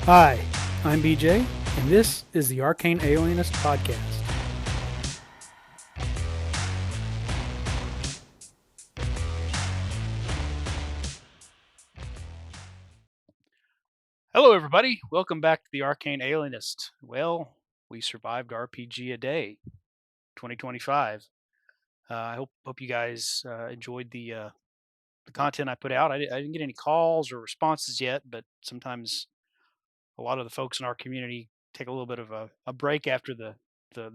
Hi, I'm BJ, and this is the Arcane Alienist Podcast. Hello, everybody. Welcome back to the Arcane Alienist. Well, we survived RPG a day, 2025. I hope you guys enjoyed the content I put out. I didn't get any calls or responses yet, but sometimes a lot of the folks in our community take a little bit of a break after the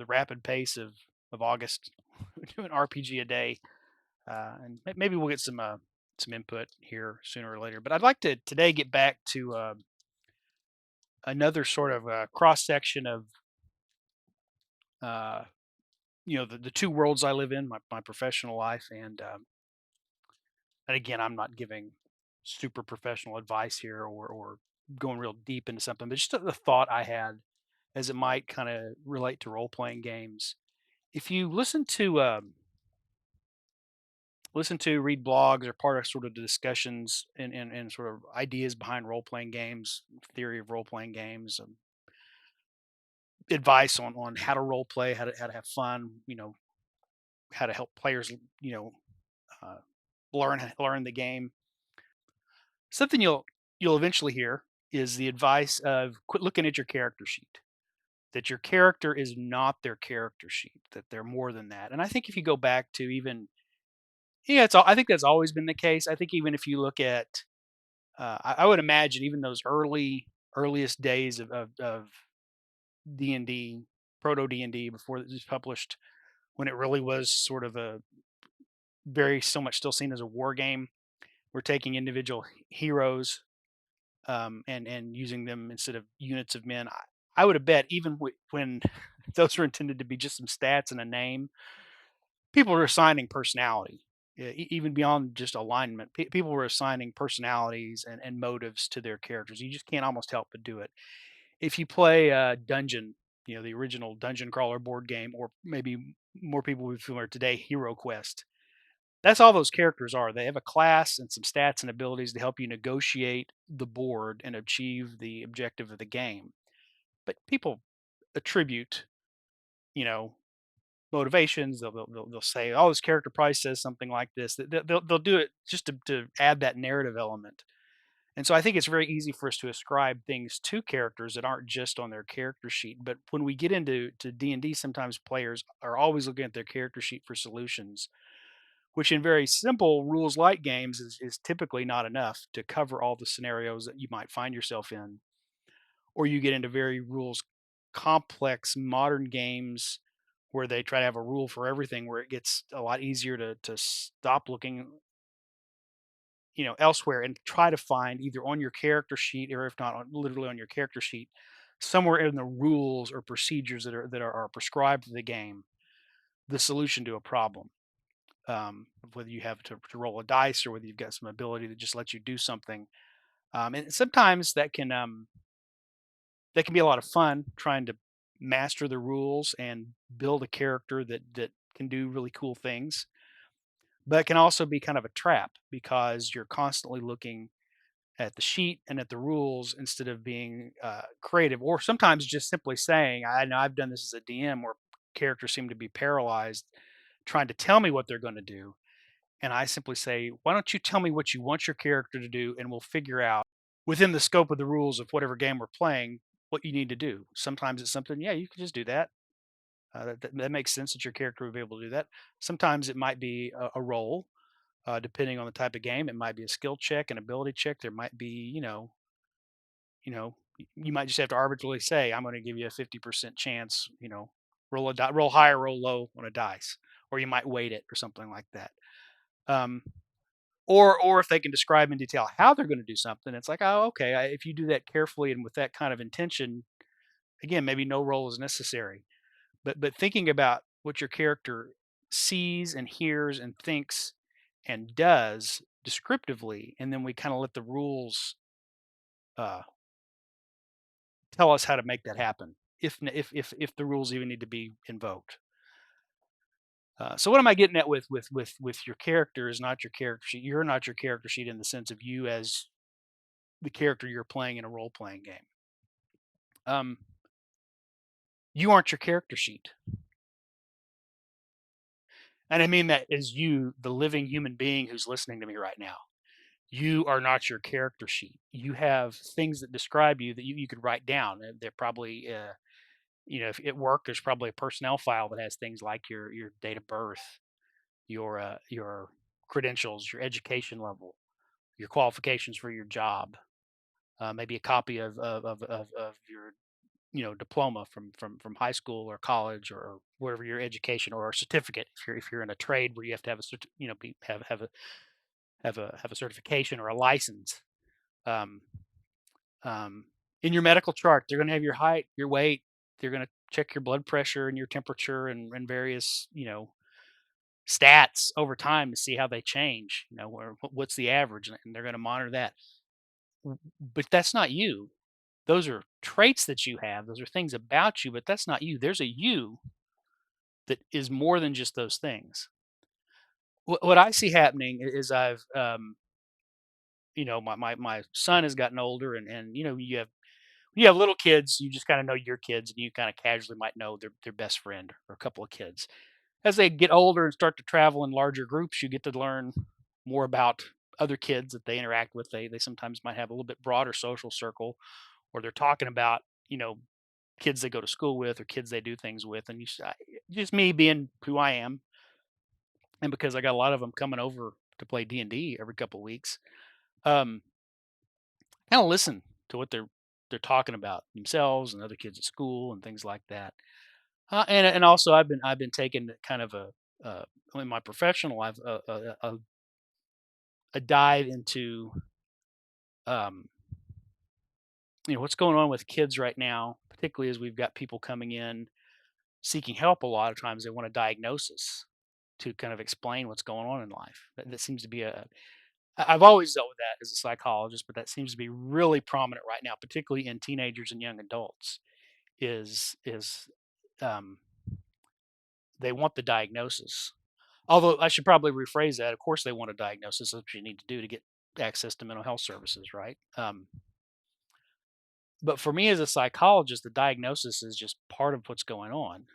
rapid pace of August, doing RPG a day. And maybe we'll get some input here sooner or later. But I'd like to today get back to another sort of cross section of uh, the two worlds I live in, my professional life, and again, I'm not giving super professional advice here or going real deep into something, but just the thought I had as it might kind of relate to role playing games. If you read blogs or part of sort of the discussions and sort of ideas behind role playing games, theory of role playing games, advice on how to role play, how to have fun, how to help players, you know, uh, learn the game. Something you'll eventually hear is the advice of quit looking at your character sheet. That your character is not their character sheet. That they're more than that. And I think if you go back to even yeah, I think that's always been the case. I think even if you look at I would imagine even those earliest days of D&D, proto D&D before it was published, when it really was sort of a very so much still seen as a war game. We're taking individual heroes and using them instead of units of men. I would have bet even when those were intended to be just some stats and a name, people were assigning personality. Even beyond just alignment, people were assigning personalities and motives to their characters. You just can't almost help but do it. If you play Dungeon, the original Dungeon Crawler board game, or maybe more people would be familiar today, Hero Quest. That's all those characters are. They have a class and some stats and abilities to help you negotiate the board and achieve the objective of the game. But people attribute, you know, motivations. They'll say, "Oh, this character probably says something like this." They'll do it just to add that narrative element. And so I think it's very easy for us to ascribe things to characters that aren't just on their character sheet. But when we get into D&D, sometimes players are always looking at their character sheet for solutions, which in very simple rules light games is typically not enough to cover all the scenarios that you might find yourself in. Or you get into very rules complex modern games where they try to have a rule for everything, where it gets a lot easier to stop looking elsewhere and try to find either on your character sheet, or if not literally on your character sheet, somewhere in the rules or procedures that are prescribed for the game, the solution to a problem. Whether you have to roll a dice or whether you've got some ability that just lets you do something. And sometimes that can be a lot of fun trying to master the rules and build a character that can do really cool things. But it can also be kind of a trap because you're constantly looking at the sheet and at the rules instead of being creative, or sometimes just simply saying, "I know I've done this as a DM where characters seem to be paralyzed, trying to tell me what they're going to do." And I simply say, "Why don't you tell me what you want your character to do, and we'll figure out within the scope of the rules of whatever game we're playing what you need to do." Sometimes it's something, yeah, you can just do that. That makes sense that your character would be able to do that. Sometimes it might be a role, depending on the type of game. It might be a skill check, an ability check. There might be, you might just have to arbitrarily say, "I'm going to give you a 50% chance." Roll high or roll low on a dice, or you might weight it or something like that. Um, or if they can describe in detail how they're going to do something, it's like, oh, okay. If you do that carefully and with that kind of intention, again, maybe no roll is necessary. But thinking about what your character sees and hears and thinks and does descriptively, and then we kind of let the rules uh, tell us how to make that happen, if the rules even need to be invoked. So what am I getting at with your character is not your character sheet. You're not your character sheet in the sense of you as the character you're playing in a role playing game. Um, you aren't your character sheet. And I mean that as you, the living human being who's listening to me right now. You are not your character sheet. You have things that describe you that you could write down. They're probably, if at work, there's probably a personnel file that has things like your date of birth, your credentials, your education level, your qualifications for your job, maybe a copy of your diploma from high school or college or wherever your education or a certificate if you're in a trade where you have to have a have a certification or a license. um, um, in your medical chart they're going to have your height, your weight. They're going to check your blood pressure and your temperature and various stats over time to see how they change, where what's the average, and they're going to monitor that. But that's not you. Those are traits that you have. Those are things about you, but that's not you. There's a you that is more than just those things. What I see happening is my son has gotten older, and you have little kids, you just kind of know your kids, and you kind of casually might know their best friend or a couple of kids. As they get older and start to travel in larger groups, you get to learn more about other kids that they interact with. They sometimes might have a little bit broader social circle, or they're talking about kids they go to school with or kids they do things with. And just me being who I am, and because I got a lot of them coming over to play D&D every couple of weeks, um, kind of listen to what they're talking about themselves and other kids at school and things like that. And also I've been taking kind of uh, in my professional life a dive into um, what's going on with kids right now, particularly as we've got people coming in seeking help. A lot of times they want a diagnosis to kind of explain what's going on in life. That seems to be I've always dealt with that as a psychologist, but that seems to be really prominent right now, particularly in teenagers and young adults. Is um, They want the diagnosis. Although I should probably rephrase that. Of course, they want a diagnosis. That's what you need to do to get access to mental health services, right? But for me as a psychologist, the diagnosis is just part of what's going on.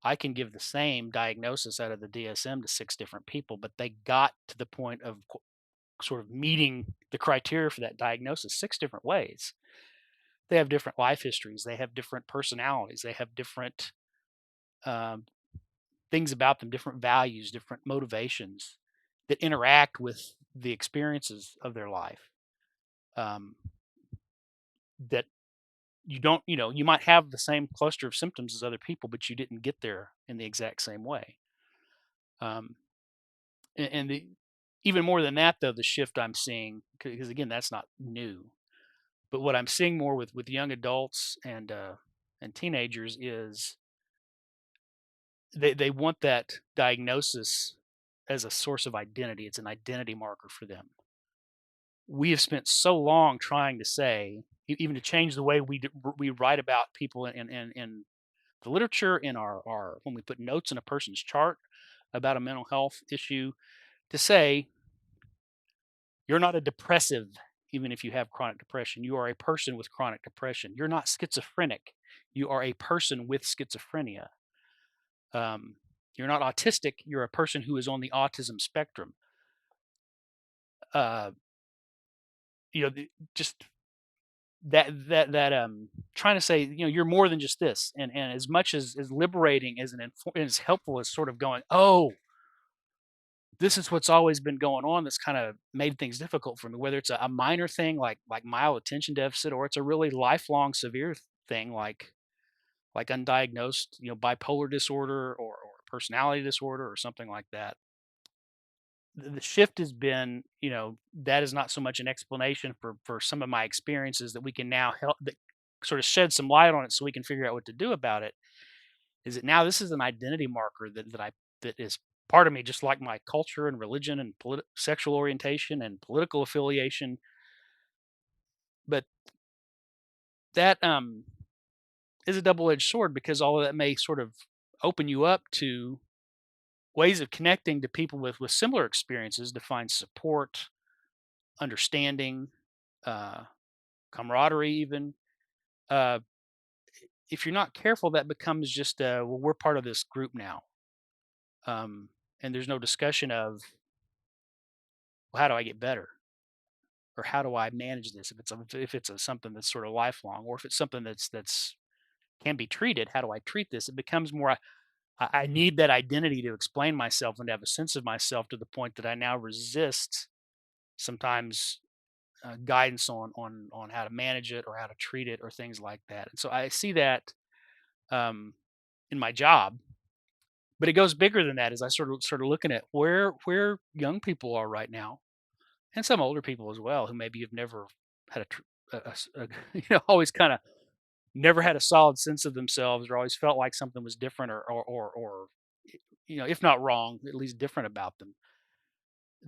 I can give the same diagnosis out of the DSM to six different people, but they got to the point of sort of meeting the criteria for that diagnosis six different ways. They have different life histories, they have different personalities, they have different um, things about them, different values, different motivations that interact with the experiences of their life. Um, that you don't, you might have the same cluster of symptoms as other people, but you didn't get there in the exact same way. Um, and even more than that, though, the shift I'm seeing, because again, that's not new, but what I'm seeing more with young adults and teenagers is they want that diagnosis as a source of identity. It's an identity marker for them. We have spent so long trying to say, even to change the way we write about people in the literature, in our when we put notes in a person's chart about a mental health issue, to say you're not a depressive, even if you have chronic depression. You are a person with chronic depression. You're not schizophrenic. You are a person with schizophrenia. Um, you're not autistic. You're a person who is on the autism spectrum. Uh, just trying to say, you're more than just this. And as much as liberating as as helpful as sort of going, oh, this is what's always been going on, that's kind of made things difficult for me, whether it's a minor thing like mild attention deficit, or it's a really lifelong severe thing like undiagnosed bipolar disorder or personality disorder or something like that. The shift has been, that is not so much an explanation for some of my experiences that we can now help, that sort of shed some light on it so we can figure out what to do about it. Is it now this is an identity marker that is part of me, just like my culture and religion and sexual orientation and political affiliation. But that is a double-edged sword, because all of that may sort of open you up to ways of connecting to people with similar experiences to find support, understanding, uh, camaraderie, even. if you're not careful, that becomes just well, we're part of this group now, um, and there's no discussion of, well, how do I get better, or how do I manage this? If it's something that's sort of lifelong, or if it's something that's can be treated, how do I treat this? It becomes more. I need that identity to explain myself and to have a sense of myself to the point that I now resist sometimes guidance on how to manage it or how to treat it or things like that. And so I see that um, in my job, but it goes bigger than that. As I sort of looking at where young people are right now, and some older people as well, who maybe have never had always kind of never had a solid sense of themselves, or always felt like something was different, or if not wrong, at least different about them.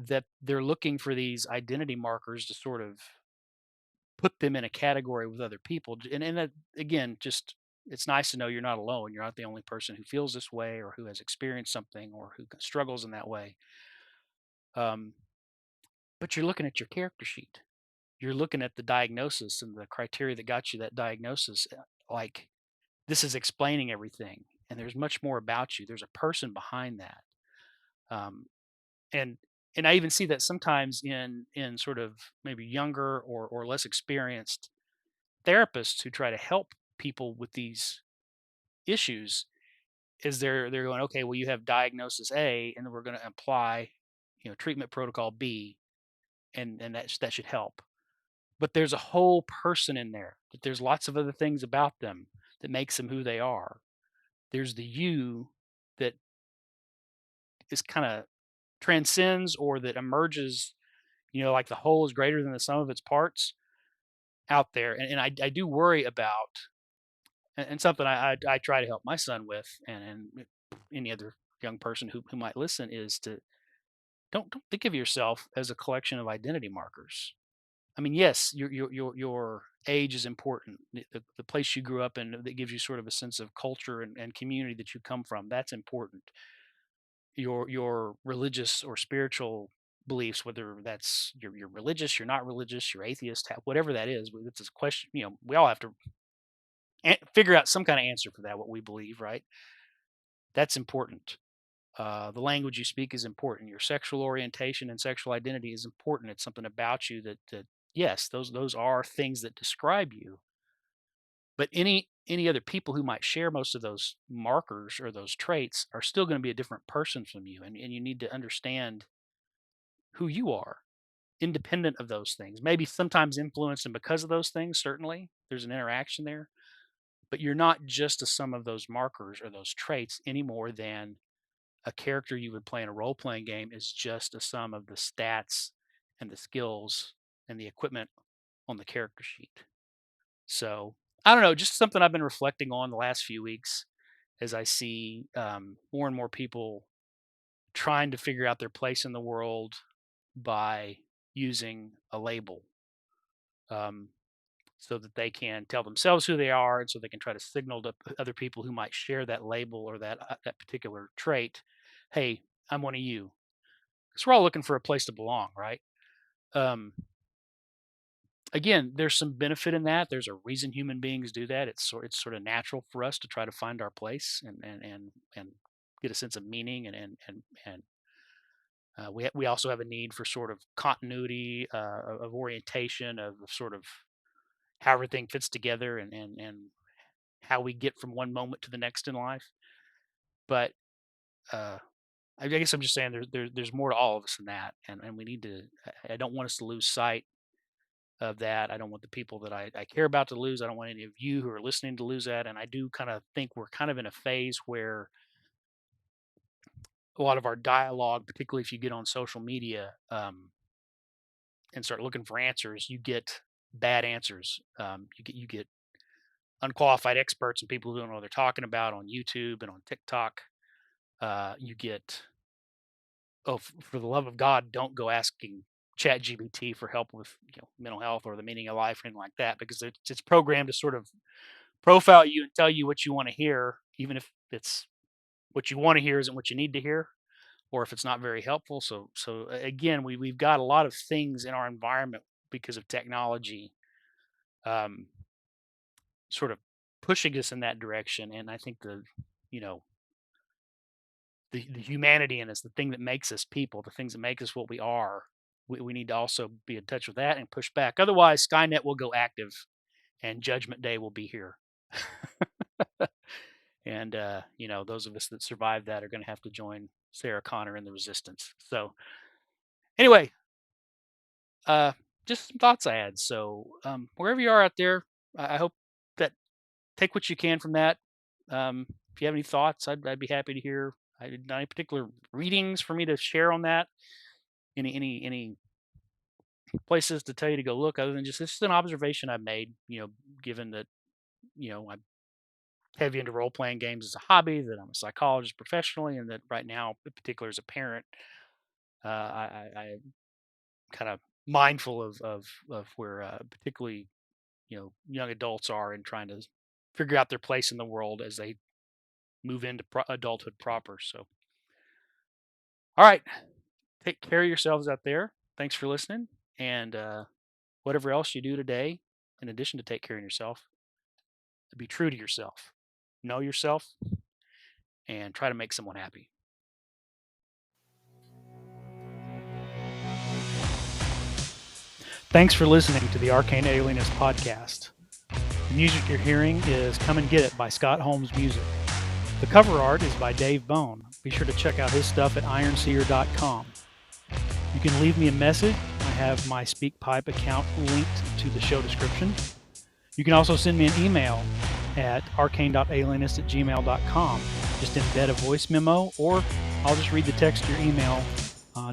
That they're looking for these identity markers to sort of put them in a category with other people. And that, again, just it's nice to know you're not alone. You're not the only person who feels this way or who has experienced something or who struggles in that way. Um, but you're looking at your character sheet. You're looking at the diagnosis and the criteria that got you that diagnosis. Like this is explaining everything, and there's much more about you. There's a person behind that. Um, and and I even see that sometimes in sort of maybe younger or less experienced therapists who try to help people with these issues is they're going, okay, well, you have diagnosis A, and then we're going to apply treatment protocol B, and that should help. But there's a whole person in there. That there's lots of other things about them that makes them who they are. There's the you that is kind of transcends or that emerges, like the whole is greater than the sum of its parts out there. And I do worry about, and something I try to help my son with, and any other young person who might listen, is to don't think of yourself as a collection of identity markers. I mean, yes, your age is important. The place you grew up in that gives you sort of a sense of culture and community that you come from. That's important. Your religious or spiritual beliefs, whether that's you're religious, you're not religious, you're atheist, whatever that is, it's a question. We all have to figure out some kind of answer for that. What we believe, right? That's important. The language you speak is important. Your sexual orientation and sexual identity is important. It's something about you that yes, those are things that describe you. But any other people who might share most of those markers or those traits are still going to be a different person from you, and you need to understand who you are, independent of those things. Maybe sometimes influenced and because of those things. Certainly, there's an interaction there, but you're not just a sum of those markers or those traits any more than a character you would play in a role playing game is just a sum of the stats and the skills and the equipment on the character sheet. So I don't know, just something I've been reflecting on the last few weeks as I see more and more people trying to figure out their place in the world by using a label, um, so that they can tell themselves who they are, and so they can try to signal to other people who might share that label or that particular trait, hey, I'm one of you. Because we're all looking for a place to belong, right? Um, Again, there's some benefit in that. There's a reason human beings do that. It's sort of natural for us to try to find our place and get a sense of meaning and we also have a need for sort of continuity of orientation of sort of how everything fits together and how we get from one moment to the next in life. But uh, I guess I'm just saying there's more to all of us than that, and we need to. I don't want us to lose sight of that. I don't want the people that I care about to lose. I don't want any of you who are listening to lose that. And I do kind of think we're kind of in a phase where a lot of our dialogue, particularly if you get on social media and start looking for answers, you get bad answers. You get unqualified experts and people who don't know what they're talking about on YouTube and on TikTok. You get, oh, for the love of God, don't go asking Chat GBT for help with mental health or the meaning of life or anything like that, because it's programmed to sort of profile you and tell you what you want to hear, even if it's what you want to hear isn't what you need to hear, or if it's not very helpful. Again, we've got a lot of things in our environment because of technology, um, sort of pushing us in that direction. And I think you know, the humanity in us, the thing that makes us people, the things that make us what we are, we need to also be in touch with that and push back. Otherwise, Skynet will go active and Judgment Day will be here. And those of us that survive that are going to have to join Sarah Connor in the resistance. So anyway, just some thoughts I had. So wherever you are out there, I hope that take what you can from that. If you have any thoughts, I'd be happy to hear. I did not any particular readings for me to share on that. Any places to tell you to go look other than just this is an observation I've made. Given that I'm heavy into role playing games as a hobby, that I'm a psychologist professionally, and that right now, in particular as a parent, I'm kind of mindful of where particularly young adults are in trying to figure out their place in the world as they move into adulthood proper. So, all right, take care of yourselves out there. Thanks for listening, and whatever else you do today, in addition to take care of yourself, be true to yourself, know yourself, and try to make someone happy. Thanks for listening to the Arcane Alienist podcast. The music you're hearing is Come and Get It by Scott Holmes Music. The cover art is by Dave Bone. Be sure to check out his stuff at ironseer.com. You can leave me a message. I have my SpeakPipe account linked to the show description. You can also send me an email at arcane.alienist@gmail.com. Just embed a voice memo, or I'll just read the text to your email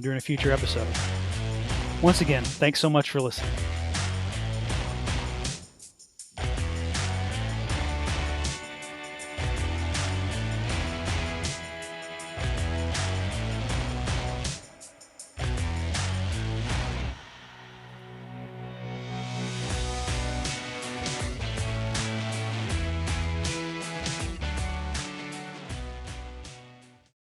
during a future episode. Once again, thanks so much for listening.